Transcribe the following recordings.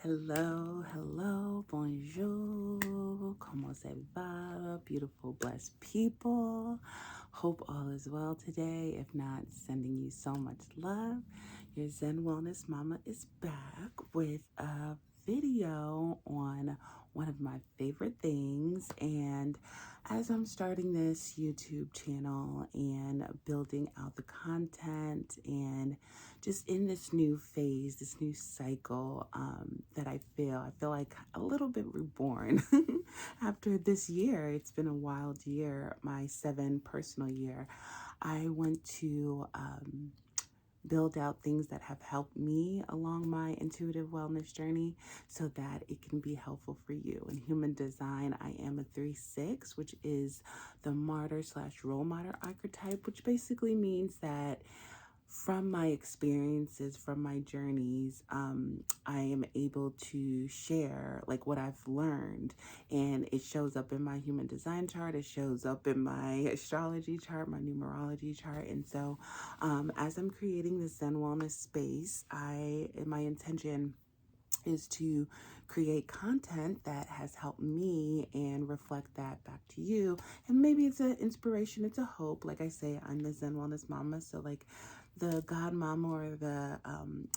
Hello, hello, bonjour, comment ça va, beautiful, blessed people. Hope all is well today. If not, sending you so much love. Your Zen Wellness Mama is back with a video on one of my favorite things. And as I'm starting this YouTube channel and building out the content and just in this new phase, this new cycle that I feel like a little bit reborn after this year. It's been a wild year, my 7 personal year. I want to build out things that have helped me along my intuitive wellness journey so that it can be helpful for you. In human design, I am a 3/6, which is the martyr/role model archetype, which basically means that from my experiences, from my journeys, I am able to share like what I've learned, and it shows up in my human design chart. It shows up in my astrology chart, my numerology chart. And so as I'm creating this Zen wellness space, my intention is to create content that has helped me and reflect that back to you. And maybe it's an inspiration, it's a hope. Like I say, I'm the Zen Wellness Mama. So like the God Mama or the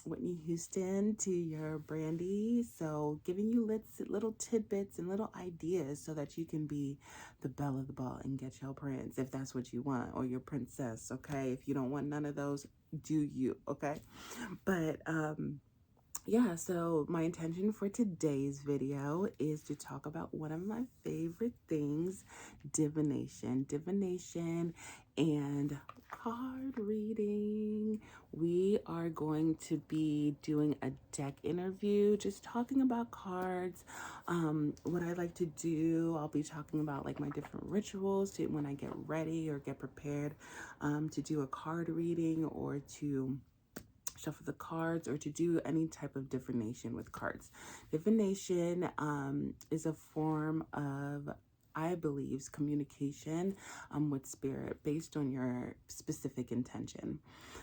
Whitney Houston to your Brandy. So giving you little tidbits and little ideas so that you can be the belle of the ball and get your prince if that's what you want, or your princess, okay? If you don't want none of those, do you, okay? But yeah, so my intention for today's video is to talk about one of my favorite things, divination. Divination and card reading. We are going to be doing a deck interview, just talking about cards. What I like to do, I'll be talking about like my different rituals to when I get ready or get prepared to do a card reading or to shuffle the cards or to do any type of divination with cards. Divination is a form of, I believe, communication with spirit based on your specific intention.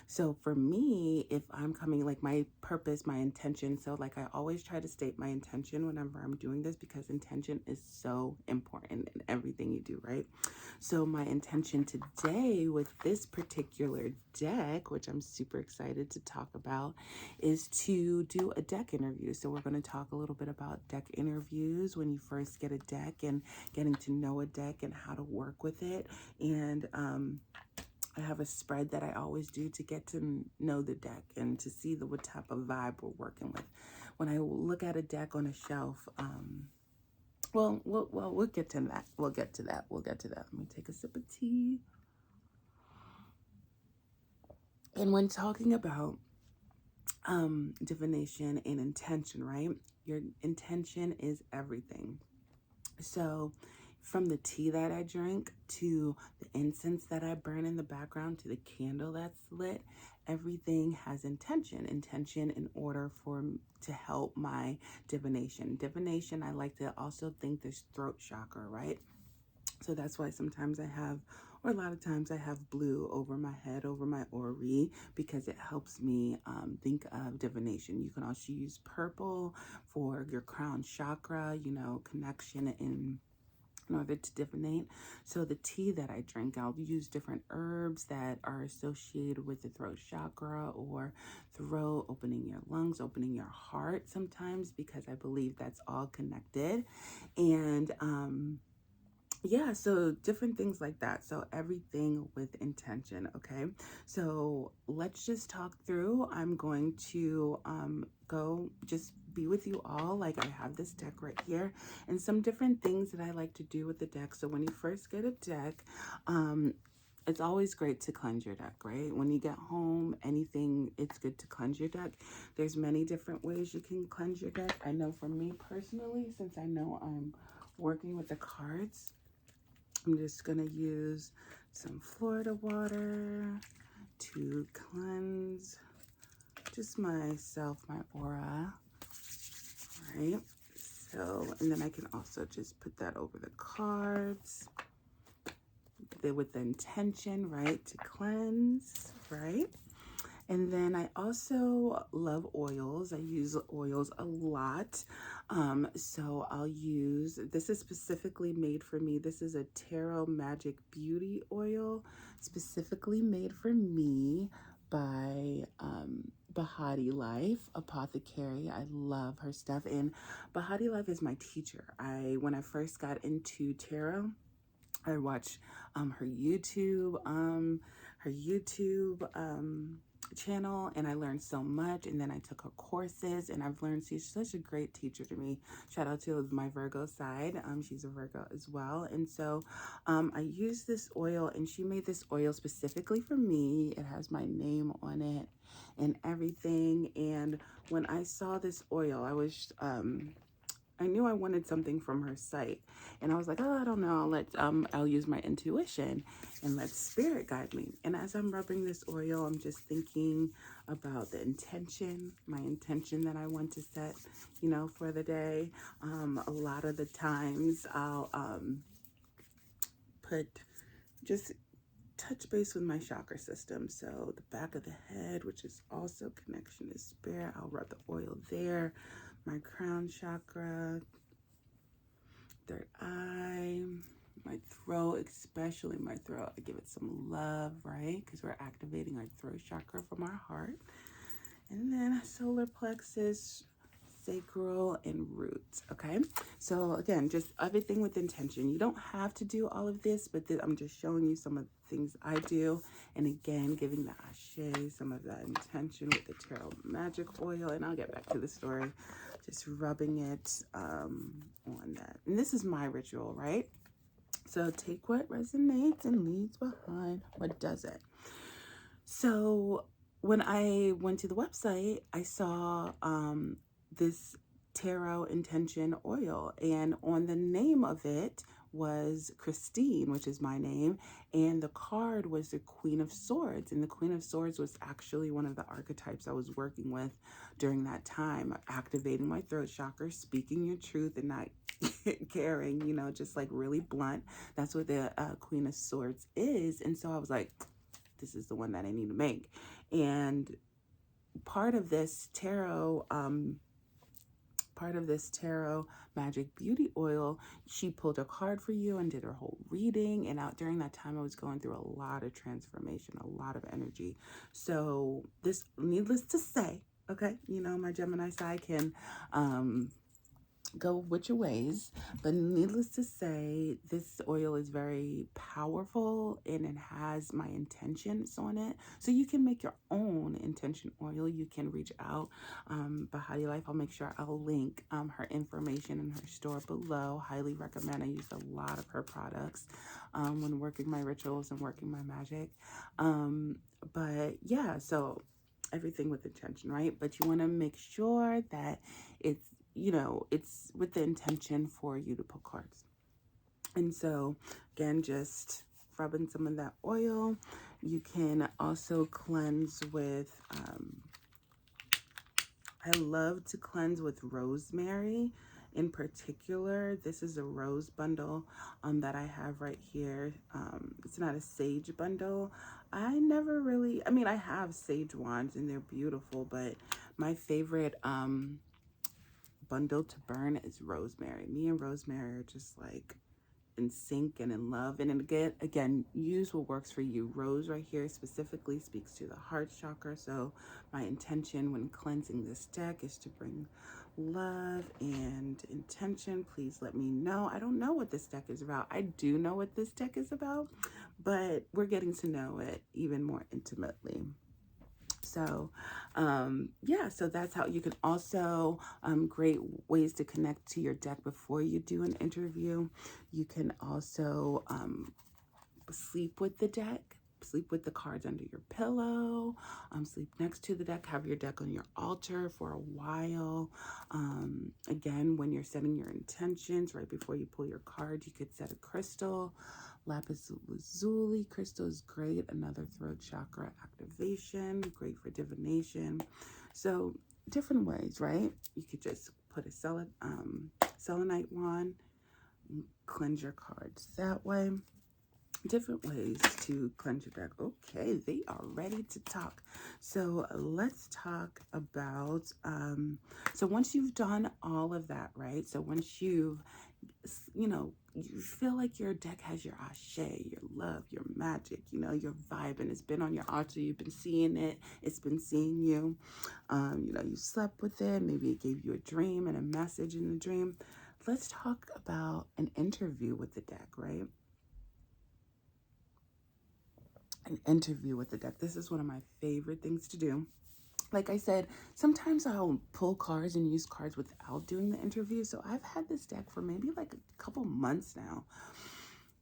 So for me, if I'm coming, like my purpose, my intention, so like I always try to state my intention whenever I'm doing this, because intention is so important in everything you do, right? So my intention today with this particular deck, which I'm super excited to talk about, is to do a deck interview. So we're going to talk a little bit about deck interviews when you first get a deck and getting to know a deck and how to work with it. And I have a spread that I always do to get to know the deck and to see what type of vibe we're working with. When I look at a deck on a shelf, we'll get to that. We'll get to that. Let me take a sip of tea. And when talking about divination and intention, right? Your intention is everything. So from the tea that I drink to the incense that I burn in the background to the candle that's lit, everything has intention in order to help my divination. I like to also think this throat chakra, right? So that's why sometimes or a lot of times I have blue over my head, over my ori, because it helps me think of divination. You can also use purple for your crown chakra, connection in order to divinate. So the tea that I drink, I'll use different herbs that are associated with the throat chakra or throat, opening your lungs, opening your heart sometimes, because I believe that's all connected. And yeah, so different things like that. So everything with intention, okay? So let's just talk through. I'm going to go just be with you all. Like I have this deck right here and some different things that I like to do with the deck. So when you first get a deck, it's always great to cleanse your deck, right? When you get home, it's good to cleanse your deck. There's many different ways you can cleanse your deck. I know for me personally, since I know I'm working with the cards, I'm just going to use some Florida water to cleanse just myself, my aura, right? So, and then I can also just put that over the cards with the intention, right, to cleanse, right? And then I also love oils. I use oils a lot. So I'll use, this is specifically made for me. This is a Tarot Magic Beauty oil, specifically made for me by Bahati Life Apothecary. I love her stuff. And Bahati Life is my teacher. When I first got into tarot, I watched her YouTube channel, and I learned so much. And then I took her courses, and I've learned she's such a great teacher to me. Shout out to my Virgo side. She's a Virgo as well. And so I used this oil, and she made this oil specifically for me. It has my name on it and everything. And when I saw this oil, I knew I wanted something from her site, and I was like, oh, I don't know. I'll use my intuition and let spirit guide me. And as I'm rubbing this oil, I'm just thinking about the intention, my intention that I want to set, for the day. A lot of the times I'll just touch base with my chakra system. So the back of the head, which is also connection to spirit, I'll rub the oil there. My crown chakra, third eye, my throat, especially my throat. I give it some love, right? Because we're activating our throat chakra from our heart. And then solar plexus, sacral, and roots. Okay, so again, just everything with intention. You don't have to do all of this, but I'm just showing you some of the things I do, and again, giving the ashe, some of that intention with the tarot magic oil. And I'll get back to the story, just rubbing it on that. And this is my ritual, right? So take what resonates and leaves behind what doesn't. So when I went to the website, I saw this tarot intention oil, and on the name of it was Christine, which is my name, and the card was the Queen of Swords. And the Queen of Swords was actually one of the archetypes I was working with during that time, activating my throat chakra, speaking your truth and not caring, just like really blunt. That's what the Queen of Swords is. And so I was like, this is the one that I need to make. And part of this tarot magic beauty oil, she pulled a card for you and did her whole reading. And out during that time, I was going through a lot of transformation, a lot of energy. So this, needless to say, okay, my Gemini side can go which ways, but needless to say, this oil is very powerful, and it has my intentions on it. So you can make your own intention oil. You can reach out. Bahati Life, I'll make sure I'll link her information in her store below. Highly recommend. I use a lot of her products when working my rituals and working my magic. But yeah, so everything with intention, right? But you want to make sure that it's with the intention for you to pull cards. And so again, just rubbing some of that oil. You can also cleanse with, I love to cleanse with rosemary in particular. This is a rose bundle that I have right here. It's not a sage bundle. I have sage wands and they're beautiful, but my favorite bundle to burn is rosemary. Me and rosemary are just like in sync and in love. And again, use what works for you. Rose right here specifically speaks to the heart chakra. So my intention when cleansing this deck is to bring love and intention. Please let me know. I don't know what this deck is about. I do know what this deck is about, but we're getting to know it even more intimately. So yeah, so that's how you can also, great ways to connect to your deck before you do an interview. You can also sleep with the deck, sleep with the cards under your pillow, sleep next to the deck, have your deck on your altar for a while. Again, when you're setting your intentions, right before you pull your cards, you could set a crystal. Lapis lazuli crystal is great. Another throat chakra activation, great for divination. So different ways, right? You could just put a selenite wand, cleanse your cards that way. different ways to cleanse your deck. Okay, they are ready to talk. So let's talk about, so once you've done all of that, right? So once you've, you feel like your deck has your ashe, your love, your magic, your vibe, and it's been on your altar. You've been seeing it. It's been seeing you. You slept with it. Maybe it gave you a dream and a message in the dream. Let's talk about an interview with the deck, right? An interview with the deck. This is one of my favorite things to do. Like I said, sometimes I'll pull cards and use cards without doing the interview. So I've had this deck for maybe like a couple months now.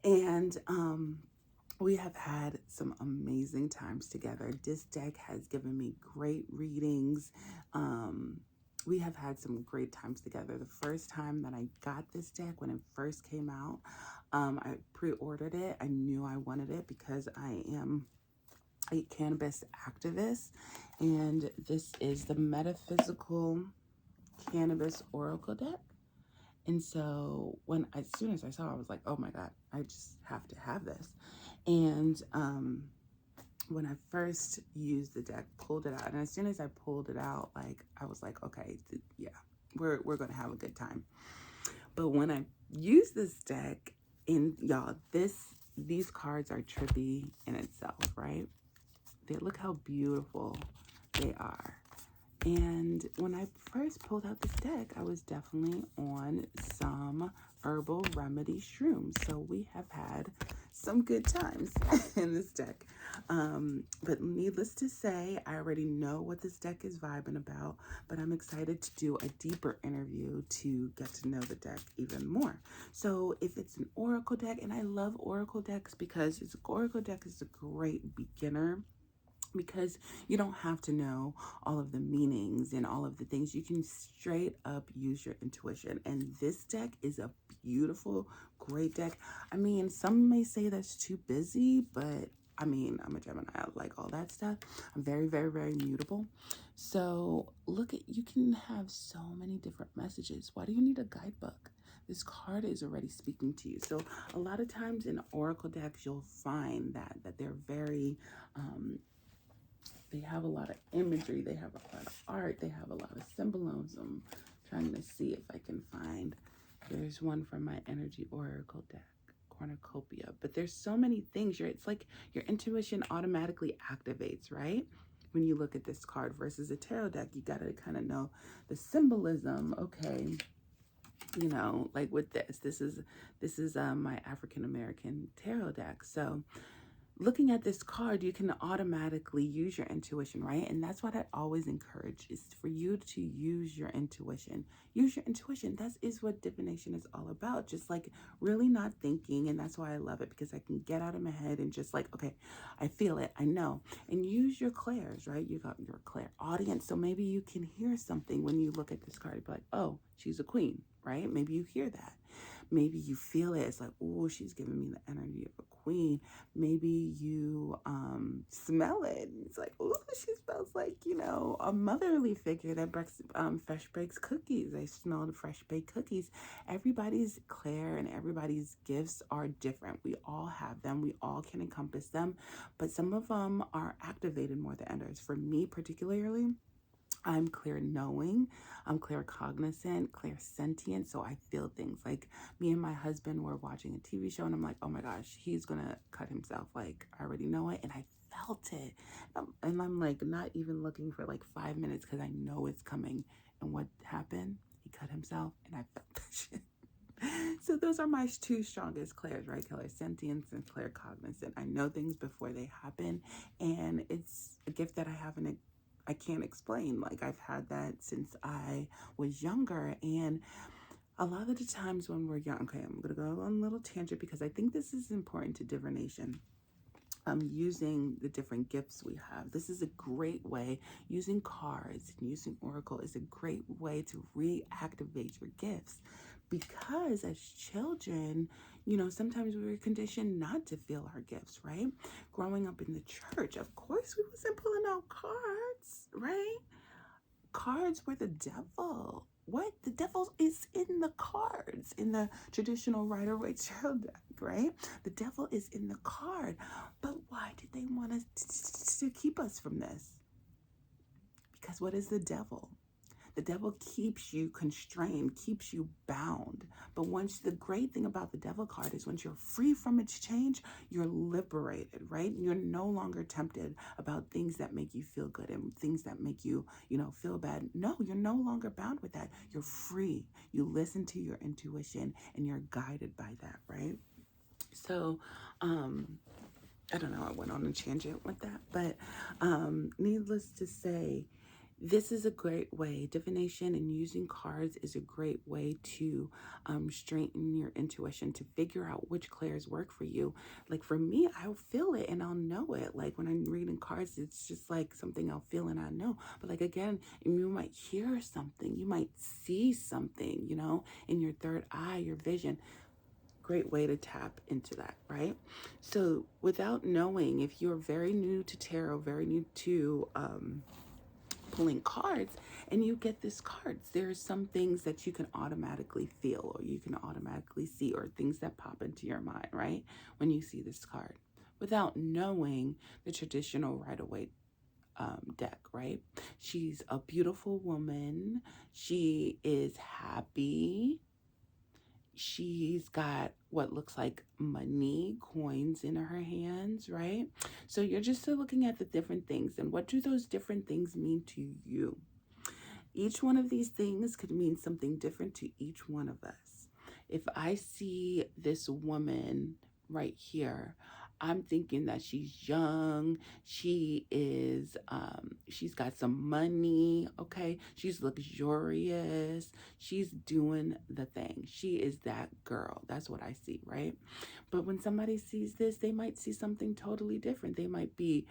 And we have had some amazing times together. This deck has given me great readings. We have had some great times together. The first time that I got this deck, when it first came out, I pre-ordered it. I knew I wanted it because I am a cannabis activist, and this is the Metaphysical Cannabis Oracle deck. And so as soon as I saw it, I was like, oh my God, I just have to have this. And when I first used the deck, pulled it out, and as soon as I pulled it out, I was like, okay, yeah, we're gonna have a good time. But when I used this deck, and y'all, these cards are trippy in itself, right? Look how beautiful they are. And when I first pulled out this deck, I was definitely on some herbal remedy shrooms. So we have had some good times in this deck. But needless to say, I already know what this deck is vibing about, but I'm excited to do a deeper interview to get to know the deck even more. So if it's an oracle deck, and I love oracle decks because oracle deck is a great beginner, because you don't have to know all of the meanings and all of the things. You can straight up use your intuition. And this deck is a beautiful, great deck. I mean, some may say that's too busy, but I mean, I'm a Gemini. I like all that stuff. I'm very, very, very mutable. So you can have so many different messages. Why do you need a guidebook? This card is already speaking to you. So a lot of times in oracle decks, you'll find that they're very, they have a lot of imagery, they have a lot of art, they have a lot of symbolism. I'm trying to see if I can find, there's one from my energy oracle deck, cornucopia, but there's so many things. It's like your intuition automatically activates, right? When you look at this card versus a tarot deck, you got to kind of know the symbolism. Okay, like with this is my African American tarot deck. So looking at this card, you can automatically use your intuition, right? And that's what I always encourage, is for you to use your intuition. Use your intuition. That is what divination is all about. Just like really not thinking. And that's why I love it, because I can get out of my head and just like, okay, I feel it. I know. And use your clairs, right? You got your clairaudience. So maybe you can hear something when you look at this card. You'd be like, oh, she's a queen, right? Maybe you hear that. Maybe you feel it. It's like, oh, she's giving me the energy of a queen. Maybe you smell it. It's like, oh, she smells like, a motherly figure that fresh baked cookies. I smell the fresh baked cookies. Everybody's clair and everybody's gifts are different. We all have them. We all can encompass them. But some of them are activated more than others. For me particularly, I'm clear knowing, I'm clear cognizant, clear sentient. So I feel things. Like me and my husband were watching a TV show and I'm like, oh my gosh, he's going to cut himself. Like, I already know it. And I felt it. And I'm like, not even looking for like 5 minutes because I know it's coming. And what happened? He cut himself and I felt that shit. So those are my two strongest clairs, right? Clair sentience and clair cognizant. I know things before they happen. And it's a gift that I can't explain. Like, I've had that since I was younger. And a lot of the times when we're young, okay, I'm going to go on a little tangent because I think this is important to divination. Using the different gifts we have. This is a great way. Using cards and using oracle is a great way to reactivate your gifts. Because as children, sometimes we were conditioned not to feel our gifts, right? Growing up in the church, of course, we wasn't pulling out cards, right? Cards were the devil. what? The devil is in the cards, in the traditional Rider-Waite tarot deck, right? The devil is in the card. But why did they want us to keep us from this? Because what is the devil? The devil keeps you constrained, keeps you bound. But the great thing about the devil card is once you're free from its change, you're liberated, right? You're no longer tempted about things that make you feel good and things that make you, feel bad. No, you're no longer bound with that. You're free. You listen to your intuition and you're guided by that, right? So, I don't know, I went on a tangent with that, but needless to say, this is a great way. Divination and using cards is a great way to straighten your intuition, to figure out which clairs work for you. Like for me, I'll feel it and I'll know it. Like when I'm reading cards, it's just like something I'll feel and I know. But like again, you might hear something, you might see something, in your third eye, your vision. Great way to tap into that, right? So without knowing, if you're very new to tarot, very new to pulling cards, and you get this cards, there's some things that you can automatically feel or you can automatically see, or things that pop into your mind, right? When you see this card, without knowing the traditional Rider-Waite deck, right? She's a beautiful woman. She is happy. She's got what looks like money, coins in her hands, right? So you're just looking at the different things, and what do those different things mean to you? Each one of these things could mean something different to each one of us. If I see this woman right here, I'm thinking that she's young, she is, she's got some money, okay? She's luxurious, she's doing the thing. She is that girl. That's what I see, right? But when somebody sees this, they might see something totally different. They might be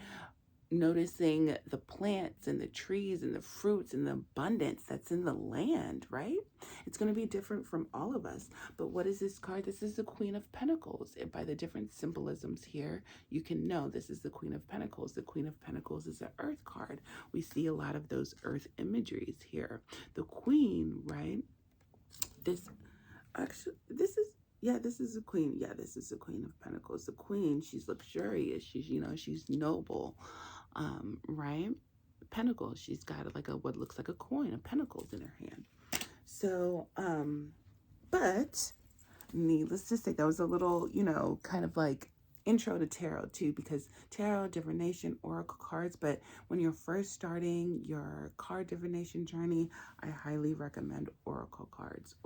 noticing the plants and the trees and the fruits and the abundance that's in the land, right? It's going to be different from all of us. But what is this card? This is the Queen of Pentacles. And by the different symbolisms here, you can know this is the Queen of Pentacles. The Queen of Pentacles is an earth card. We see a lot of those earth imageries here. The Queen, right? This is the Queen. Yeah, this is the Queen of Pentacles. The Queen, she's luxurious. She's noble. Right? Pentacles. She's got like what looks like a coin of pentacles in her hand. So, but needless to say, that was a little, kind of like intro to tarot too, because tarot, divination, oracle cards. But when you're first starting your card divination journey, I highly recommend oracle cards.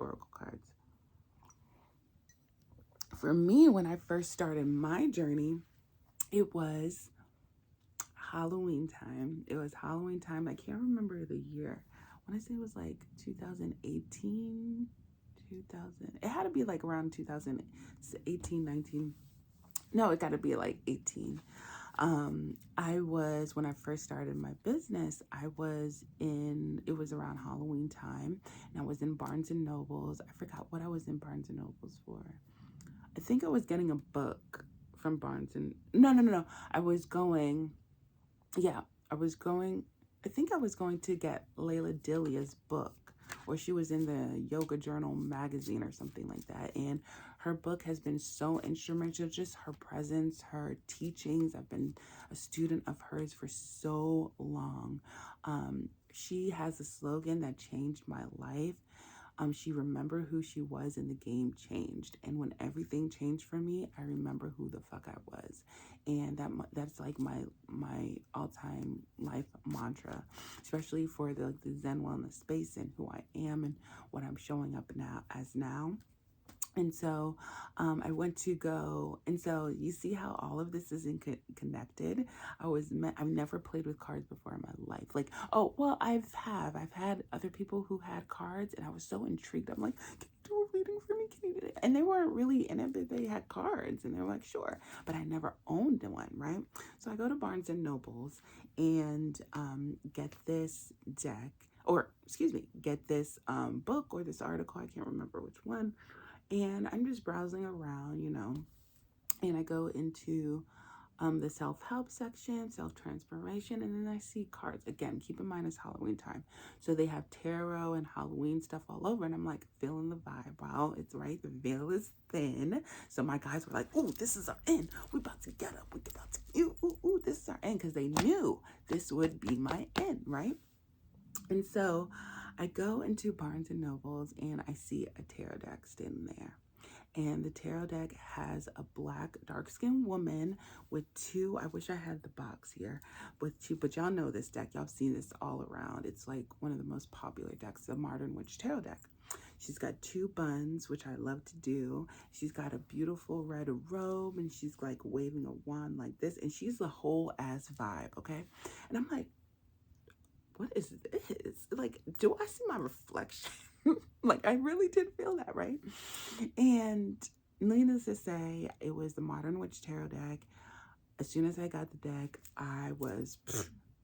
For me, when I first started my journey, it was Halloween time. It was Halloween time. I can't remember the year. I want to say it was like 2018, it had to be like around 2018, 19. No, it got to be like 18. When I first started my business, it was around Halloween time, and I was in Barnes and Nobles. I forgot what I was in Barnes and Nobles for. I think I was getting a book from Barnes and, no. I think I was going to get Layla Delia's book, or she was in the Yoga Journal magazine or something like that. And her book has been so instrumental, just her presence, her teachings. I've been a student of hers for so long. She has a slogan that changed my life. She remembered who she was and the game changed. And when everything changed for me, I remember who the fuck I was. And that's like my all-time life mantra, especially for the Zen wellness space and who I am and what I'm showing up now. And so I went to go, and so you see how all of this is connected. I've never played with cards before in my life. Like, oh, well, I've had other people who had cards, and I was so intrigued. I'm like, can you do a reading for me? Can you do it? And they weren't really in it, but they had cards, and they were like, sure. But I never owned one, right? So I go to Barnes and Nobles and get this deck, get this book or this article. I can't remember which one. And I'm just browsing around, and I go into the self-help section, self-transformation, and then I see cards. Again, keep in mind it's Halloween time. So they have tarot and Halloween stuff all over, and I'm like feeling the vibe. Wow, it's right. The veil is thin. So my guys were like, "Ooh, this is our end. We about to get up. We about to, ooh, this is our end," because they knew this would be my end, right? And so I go into Barnes and Nobles and I see a tarot deck standing there. And the tarot deck has a black dark-skinned woman with two, I wish I had the box here, with two, but y'all know this deck. Y'all seen this all around. It's like one of the most popular decks, the Modern Witch Tarot deck. She's got two buns, which I love to do. She's got a beautiful red robe and she's like waving a wand like this. And she's the whole ass vibe, okay? And I'm like, what is this? Like, do I see my reflection? Like, I really did feel that, right? And needless to say, it was the Modern Witch Tarot deck. As soon as I got the deck, I was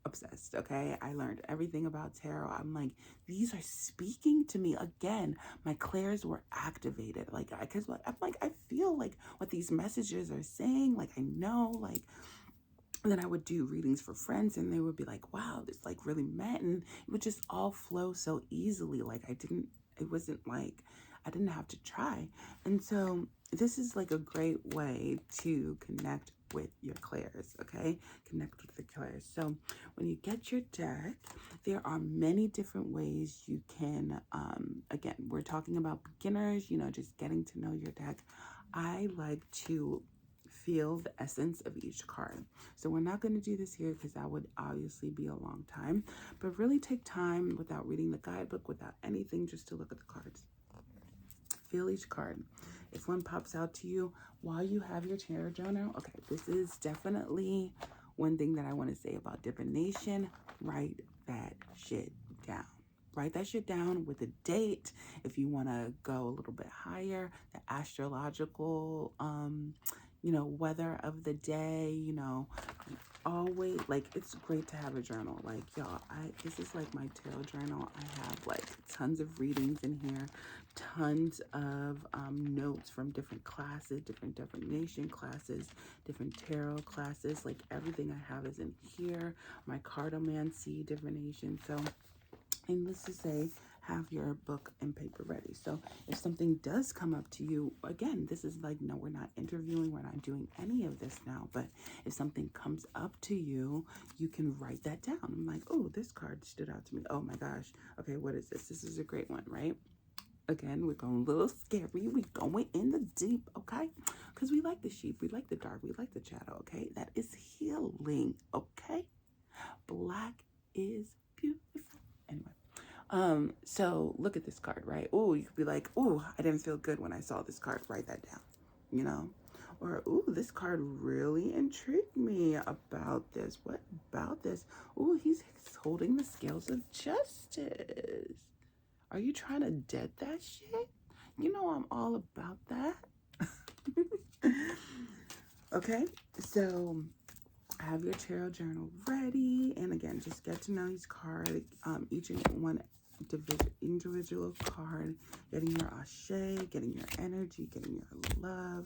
obsessed, okay? I learned everything about tarot. I'm like, these are speaking to me. Again, my clairs were activated. Like, because I'm like, I feel like what these messages are saying. Like, I know, like, and then I would do readings for friends and they would be like, wow, this like really meant, and it would just all flow so easily. Like it wasn't like I didn't have to try. And so this is like a great way to connect with your clairs, okay? Connect with the clairs. So when you get your deck, there are many different ways you can, again, we're talking about beginners, you know, just getting to know your deck. I like to feel the essence of each card. So we're not going to do this here because that would obviously be a long time, but really take time without reading the guidebook, without anything, just to look at the cards. Feel each card. If one pops out to you while you have your tarot journal, okay, this is definitely one thing that I want to say about divination. Write that shit down. Write that shit down with a date. If you want to go a little bit higher, the astrological, you know, weather of the day, you know, always, like, it's great to have a journal. Like, y'all, this is like my tarot journal. I have like tons of readings in here, tons of notes from different classes, different divination classes, different tarot classes. Like, everything I have is in here. My cartomancy divination. So, needless to say, have your book and paper ready. So if something does come up to you, again, this is like, no, we're not interviewing, we're not doing any of this now, but if something comes up to you, you can write that down. I'm like, oh, this card stood out to me. Oh my gosh. Okay, what is this? This is a great one, right? Again, we're going a little scary. We're going in the deep, okay? Because we like the sheep, we like the dark, we like the shadow, okay? That is healing, okay? Black is beautiful. Anyway. So look at this card, right? Oh, you could be like, oh, I didn't feel good when I saw this card. Write that down, you know? Or, oh, this card really intrigued me about this. What about this? Oh, he's holding the scales of justice. Are you trying to dead that shit? You know I'm all about that. Okay, so have your tarot journal ready, and again, just get to know each card, each and one individual card, getting your ashe, getting your energy, getting your love,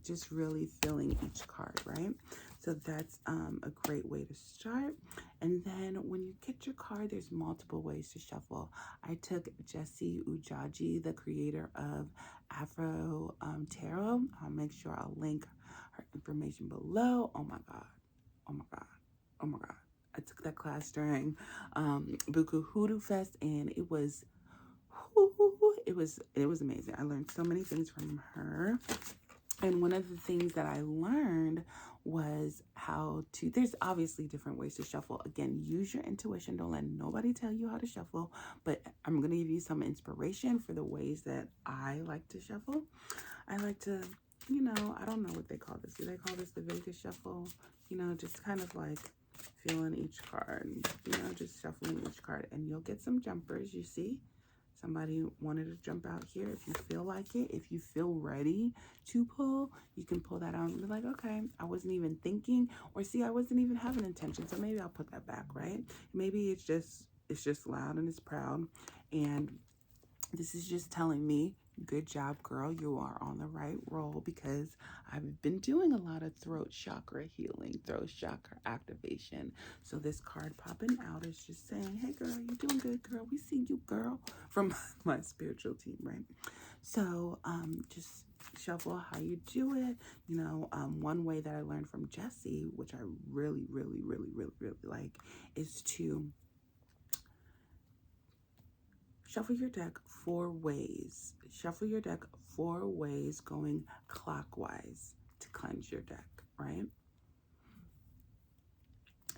just really feeling each card, right? So that's a great way to start. And then when you get your card, there's multiple ways to shuffle. I took Jessie Ujaji, the creator of Afro Tarot. I'll make sure I'll link her information below. Oh my god, oh my god, oh my god. I took that class during Buku Hoodoo Fest, and it was amazing. I learned so many things from her. And one of the things that I learned was how to, there's obviously different ways to shuffle. Again, use your intuition. Don't let nobody tell you how to shuffle. But I'm going to give you some inspiration for the ways that I like to shuffle. I like to, you know, I don't know what they call this. Do they call this the Vegas shuffle? You know, just kind of like feeling each card, you know, just shuffling each card, and you'll get some jumpers. You see, somebody wanted to jump out here. If you feel like it, if you feel ready to pull, you can pull that out and be like, okay, I wasn't even thinking, or see, I wasn't even having intention, so maybe I'll put that back, right? Maybe it's just loud and it's proud, and This is just telling me, good job, girl. You are on the right roll, because I've been doing a lot of throat chakra healing, throat chakra activation. So this card popping out is just saying, hey, girl, you're doing good, girl. We see you, girl, from my spiritual team, right? So just shuffle how you do it. You know, one way that I learned from Jessie, which I really, really, really, really, really like, is to shuffle your deck 4 ways. Shuffle your deck 4 ways going clockwise to cleanse your deck, right?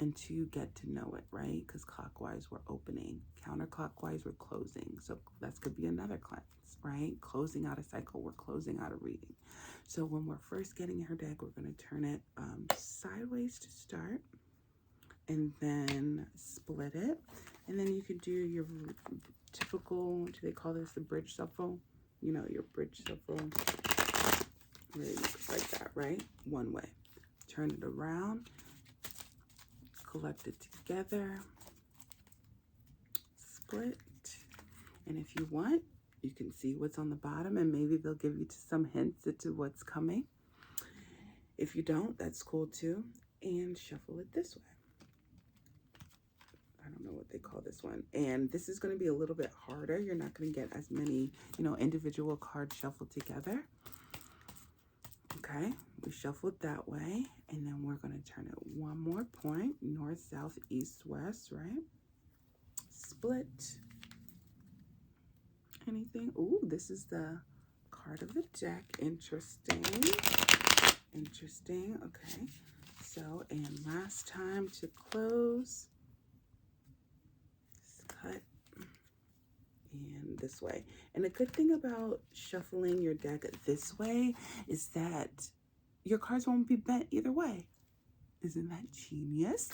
And to get to know it, right? Because clockwise we're opening, counterclockwise we're closing. So that could be another cleanse, right? Closing out a cycle, we're closing out a reading. So when we're first getting her deck, we're going to turn it sideways to start, and then split it. And then you could do your typical, do they call this the bridge shuffle? You know, your bridge shuffle, like that, right? One way. Turn it around, collect it together, split. And if you want, you can see what's on the bottom, and maybe they'll give you some hints into what's coming. If you don't, that's cool too. And shuffle it this way. I don't know what they call this one. And this is going to be a little bit harder. You're not going to get as many, you know, individual cards shuffled together. Okay, we shuffled that way. And then we're going to turn it one more point. North, south, east, west, right? Split. Anything? Ooh, this is the card of the deck. Interesting. Interesting. Okay. So, and last time to close. Cut. And this way. And a good thing about shuffling your deck this way is that your cards won't be bent either way. Isn't that genius?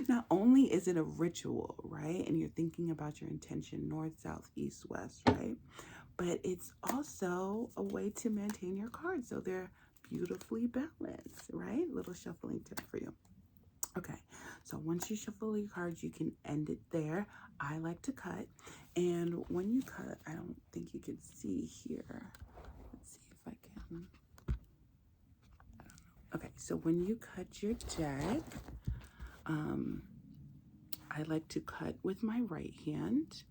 Not only is it a ritual, right? And you're thinking about your intention, north, south, east, west, right? But it's also a way to maintain your cards so they're beautifully balanced, right? Little shuffling tip for you. Okay, so once you shuffle your cards, you can end it there. I like to cut, and when you cut, I don't think you can see here. Let's see if I can. I don't know. Okay, so when you cut your deck, I like to cut with my right hand.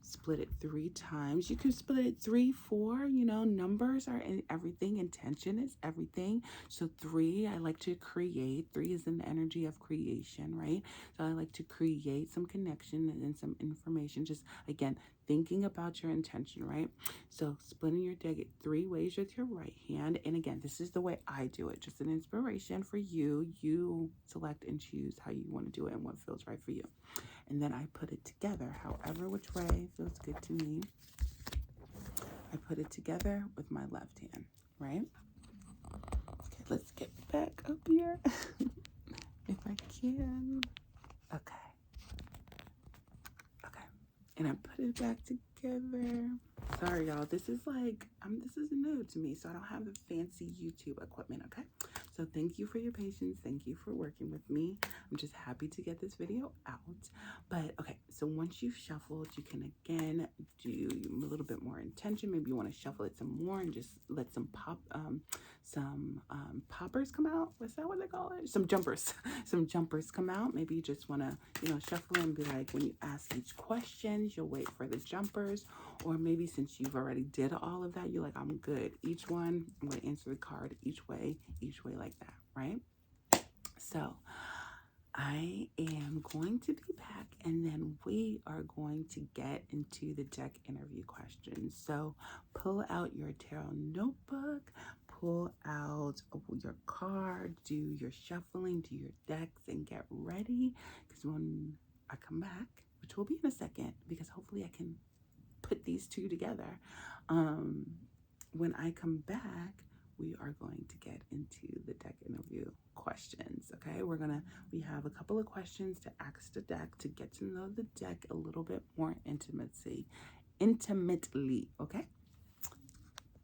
Split it 3 times. You can split it 3, 4, you know, numbers are in everything. Intention is everything. So 3, I like to create. 3 is an energy of creation, right? So I like to create some connection and some information. Just, again, thinking about your intention, right? So splitting your deck 3 ways with your right hand. And again, this is the way I do it. Just an inspiration for you. You select and choose how you want to do it and what feels right for you. And then I put it together, however which way feels good to me. I put it together with my left hand, right? Okay, let's get back up here if I can. Okay. Okay. And I put it back together. Sorry, y'all. This is like, this is new to me, so I don't have the fancy YouTube equipment, okay? So thank you for your patience. Thank you for working with me. I'm just happy to get this video out. But okay, so once you've shuffled, you can again do a little bit more intention. Maybe you want to shuffle it some more and just let some poppers come out. What's that what they call it? Some jumpers. Some jumpers come out. Maybe you just want to, you know, shuffle and be like, when you ask each question, you'll wait for the jumpers. Or maybe since you've already did all of that, you're like, I'm good. Each one, I'm going to answer the card each way like that, right? So I am going to be back, and then we are going to get into the deck interview questions. So pull out your tarot notebook, pull out your card, do your shuffling, do your decks, and get ready, because when I come back, which will be in a second, because hopefully I can put these two together. When I come back, we are going to get into the deck interview questions. Okay, we have a couple of questions to ask the deck to get to know the deck a little bit more intimately. Okay,